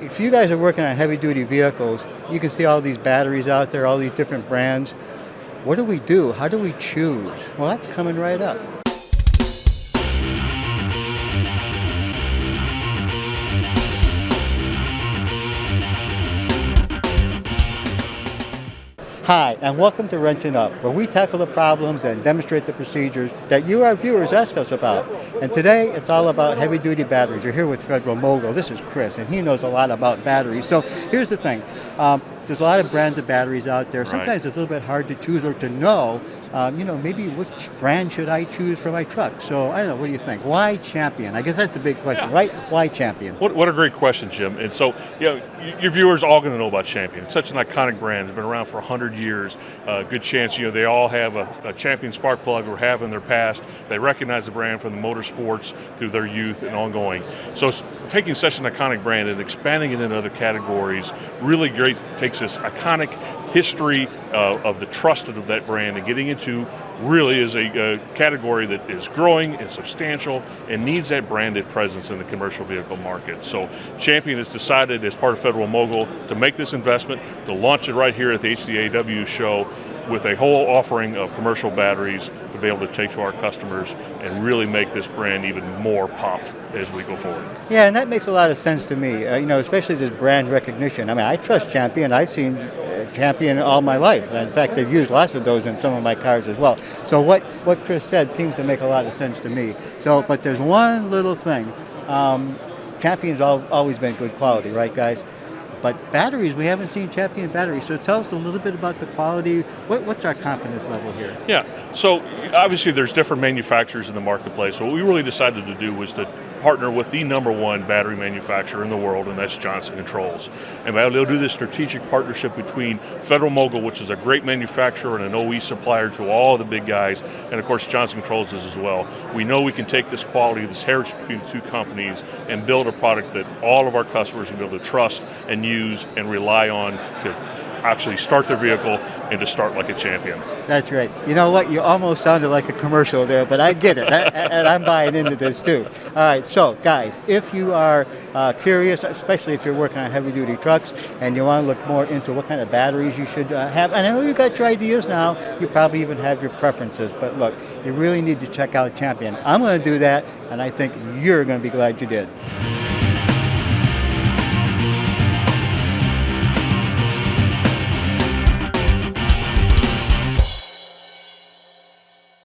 If you guys are working on heavy-duty vehicles, you can see all these batteries out there, all these different brands. What do we do? How do we choose? Well, that's coming right up. Hi, and welcome to Wrenchin Up, where we tackle the problems and demonstrate the procedures that you, our viewers, ask us about. And today, it's all about heavy-duty batteries. You're here with Federal Mogul. This is Chris, and he knows a lot about batteries. So here's the thing. There's a lot of brands of batteries out there. Sometimes it's a little bit hard to choose or to know, maybe which brand should I choose for my truck. So I don't know, what do you think? Why Champion? I guess that's the big question, right? Why Champion? What a great question, Jim. And so, your viewers are all going to know about Champion. It's such an iconic brand. It's been around for 100 years. Good chance, they all have a Champion spark plug or have in their past. They recognize the brand from the motorsports through their youth and ongoing. So taking such an iconic brand and expanding it into other categories, really great, takes this iconic history of the trust of that brand and getting into really is a category that is growing and substantial and needs that branded presence in the commercial vehicle market. So Champion has decided as part of Federal Mogul to make this investment, to launch it right here at the HDAW show with a whole offering of commercial batteries to be able to take to our customers and really make this brand even more popped as we go forward. Yeah, and that makes a lot of sense to me, especially this brand recognition. I mean, I trust Champion. I've seen Champion all my life. And in fact, they've used lots of those in some of my cars as well. So what Chris said seems to make a lot of sense to me. So, but there's one little thing. Champion's always been good quality, right, guys? But batteries, we haven't seen Champion batteries. So tell us a little bit about the quality. What's our confidence level here? Yeah, so obviously there's different manufacturers in the marketplace. So what we really decided to do was to partner with the #1 battery manufacturer in the world, and that's Johnson Controls. And they'll do this strategic partnership between Federal Mogul, which is a great manufacturer and an OE supplier to all the big guys, and of course Johnson Controls is as well. We know we can take this quality, this heritage between the two companies, and build a product that all of our customers will be able to trust and use and rely on to actually start their vehicle and to start like a champion. That's right. You know what? You almost sounded like a commercial there, but I get it. And I'm buying into this too. All right, so guys, if you are curious, especially if you're working on heavy-duty trucks and you want to look more into what kind of batteries you should have, and I know you got your ideas now, you probably even have your preferences, but look, you really need to check out Champion. I'm going to do that, and I think you're going to be glad you did.